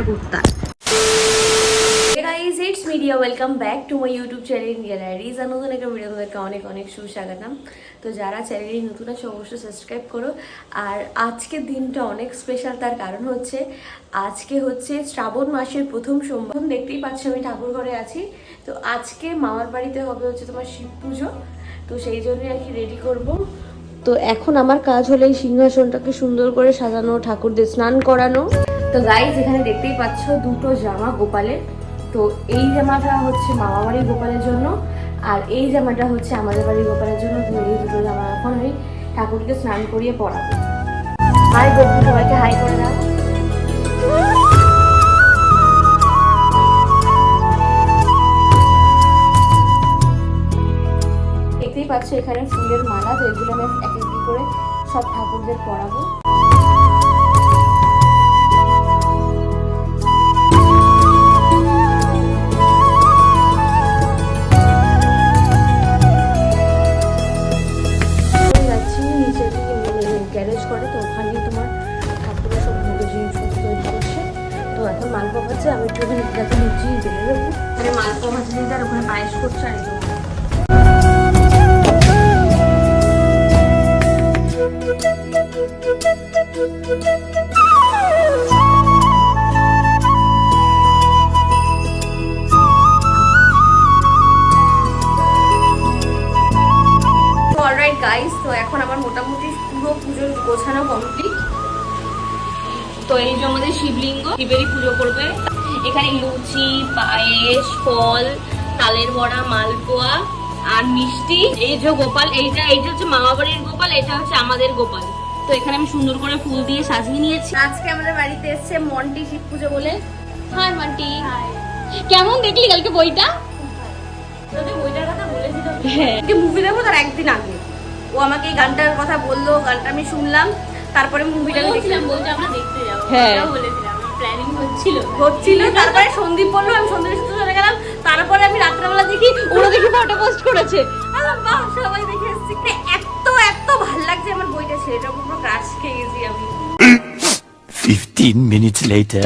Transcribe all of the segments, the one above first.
Kurta. Guys it's media, welcome back to my YouTube channel India diaries. আর নতুন একটা video তোমাদেরকে অনেক অনেক সুস্বাগতম। তো যারা চ্যানেলে নতুন আছে অবশ্যই সাবস্ক্রাইব করো। আর আজকের দিনটা অনেক স্পেশাল, তার কারণ হচ্ছে আজকে হচ্ছে শ্রাবণ মাসের প্রথম সোমবার। দেখতেই পাচ্ছ আমি ঠাকুর ঘরে আছি। তো আজকে মামার বাড়িতে হবে হচ্ছে তোমার শিব পুজো, তো সেই জন্যই আর কি রেডি করবো। তো এখন আমার কাজ হলো এই সিংহাসনটাকে সুন্দর করে সাজানো, ঠাকুরদের স্নান করানো। তো গাইজ এখানে দেখতেই পাচ্ছ দুটো জামা গোপালের। তো এই জামাটা হচ্ছে মামা বাড়ির গোপালের জন্য, আর এই জামাটা হচ্ছে আমাদের বাড়ির গোপালের জন্য। তো এই দুটো জামা এখন আমি ঠাকুরকে স্নান করিয়ে পরাবো। হাই বন্ধু, সবাইকে হাই করে দাও। দেখতেই পাচ্ছ এখানে ফুলের মালা, তো এগুলো আমি এক এক করে সব ঠাকুরদের পরাবো। গ্যারেজ করে, তো ওখানে তোমার ঠাকুরের সব ভোগের জিনিসপত্র তৈরি করছে। তো এখন মালপোয়া ভাজছে, আমি একটু ওখানে যাতে লুচিয়ে বেড়ে দেবো। ওখানে মালপোয়া ভাজছে দিতে, আর ওখানে পায়েস করছে। আর অলরাইট গাইস, তো এখন আমার মোটামুটি পুরো পুজোর গোছানো কমপ্লিট। তো এই যে আমাদের শিবলিঙ্গ, শিবেরই পুজো করবে। এখানে লুচি, পায়েস, ফল, তালের বড়া, মালপোয়া আর মিষ্টি। এই যে গোপাল, এইটা হচ্ছে মামা বাড়ির গোপাল, এটা হচ্ছে আমাদের গোপাল। তো এখানে আমি সুন্দর করে ফুল দিয়ে সাজিয়ে নিয়েছি। আজকে আমাদের বাড়িতে এসছে মন্টি শিব পুজো বলে। হাই মন্টি, কেমন দেখলি কালকে বইটা? বইটার কথা বলেছিল, মুভি দেখবো তার একদিন আগে ও আমাকে এই গানটার কথা বললো, গানটা আমি শুনলাম, তারপরে মুভিটা দেখলাম। বলতে আমরা দেখতে যাবো, হ্যাঁ বলেছিলাম, প্ল্যানিং হচ্ছিল। তারপরে সন্দীপ বললো, আমি সন্দীপের সাথে চলে গেলাম। তারপরে আমি রাত্রেবেলা দেখি ওরা দেখি ফটো পোস্ট করেছে। বাহ, সবাই দেখে এসেছি। এত ভালো লাগছে আমার বইটা, সেটা পুরো ক্রাশ খেয়ে গেছি আমি। 15 minutes later.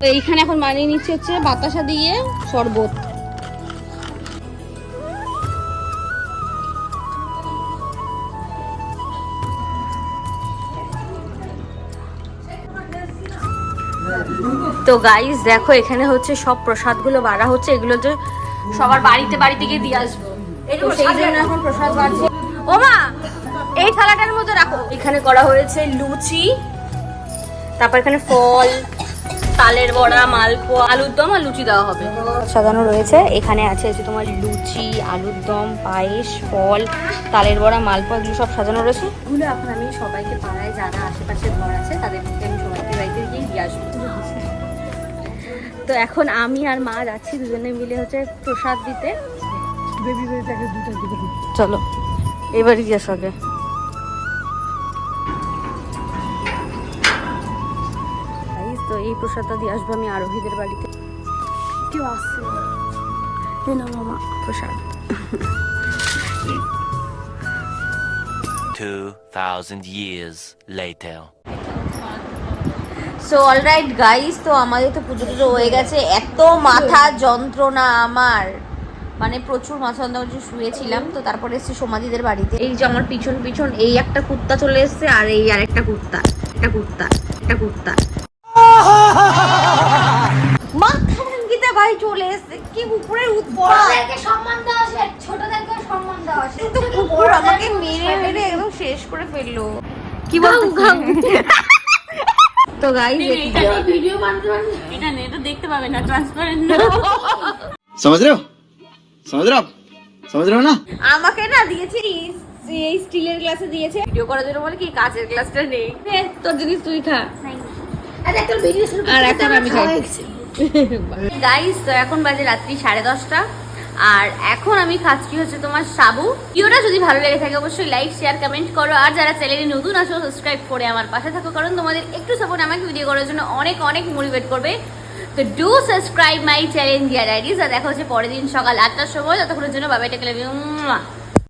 তো এইখানে এখন বানিয়ে নিচ্ছে হচ্ছে বাতাসা দিয়ে শরবত। তো গাইস দেখো এখানে হচ্ছে সব প্রসাদগুলো বাড়া হচ্ছে, এগুলো তো সবার বাড়িতে বাড়িতে গিয়ে দিয়ে আসবো, তো সেই জন্য এখন প্রসাদ বাড়ছে। ও মা এই থালাটার মধ্যে রাখো। এখানে করা হয়েছে লুচি, তারপর এখানে ফল, তালের বড়া, মালপোয়া, আলুর দম আর লুচি দেওয়া হবে। সাজানো রয়েছে, এখানে আছে হচ্ছে তোমার লুচি, আলুর দম, পায়েস, ফল, তালের বড়া, মালপোয়া, এগুলো সব সাজানো রয়েছে। এগুলো এখন আমি সবাইকে পাড়ায় যারা আশেপাশে ঘর আছে তাদেরকে আমি সবাইকে বাড়িতে গিয়ে দিয়ে আসবো। তো এখন আমি আর মা যাচ্ছি দুজনে মিলে হচ্ছে প্রসাদ দিতে। চলো এবারে জিজ্ঞাসা আগে। তো এই প্রসাদটা দিয়ে আসবো আমি আরোহীদের বাড়িতে। কেউ আসছে না মামা প্রসাদ। 2000 years later. So alright guys, তো আমাদের তো পুজো টুজো হয়ে গেছে। এত মাথা যন্ত্রণা আমার, মানে প্রচুর মাথা যন্ত্রণা, শুয়েছিলাম। তো তারপরে এসেছি সোমাদিদের বাড়িতে। এই যে আমার পিছন পিছন এই একটা কুত্তা চলে এসছে, আর এই আরেকটা কুত্তা, একটা কুত্তা, একটা কুত্তা মাথা ভাঙ্গিতে ভাই চলে এসছে। কি কুকুরের বড়দেরকে সম্মান দেওয়া শেখ, ছোটদেরকে সম্মান দেওয়া শেখ। কিন্তু কুকুর আমাকে মেরে মেরে একদম শেষ করে ফেললো। কি বলতো তো গাইস ভিডিও বানাতে এটা নেটে দেখতে পাবে না, ট্রান্সপারেন্ট না। समझ रहे हो समझ रहे हो आप समझ रहे हो ना। আমাকে না দিয়েছে এই স্টিলের গ্লাসে দিয়েছে ভিডিও করার জন্য, বলে কি কাঁচের গ্লাসটা নেই। তোর জিনিস তুই খা। আরে একটা ভিডিও শুরু আর এখন আমি খাচ্ছি গাইস। তো এখন বাজে রাত্রি 10:30, আর এখন আমি খাচ্ছি হচ্ছে তোমার সাবু। ভিডিওটা যদি ভালো লেগে থাকে অবশ্যই লাইক, শেয়ার, কমেন্ট করো। আর যারা চ্যানেলে নতুন আছো সাবস্ক্রাইব করে আমার পাশে থাকো, কারণ তোমাদের একটু সাপোর্ট আমাকে ভিডিও করার জন্য অনেক অনেক মোটিভেট করবে। তো do subscribe my channel dear diaries. আর দেখা হচ্ছে পরের দিন সকাল 8টার সময়। ততক্ষণের জন্য বাবাই টেকে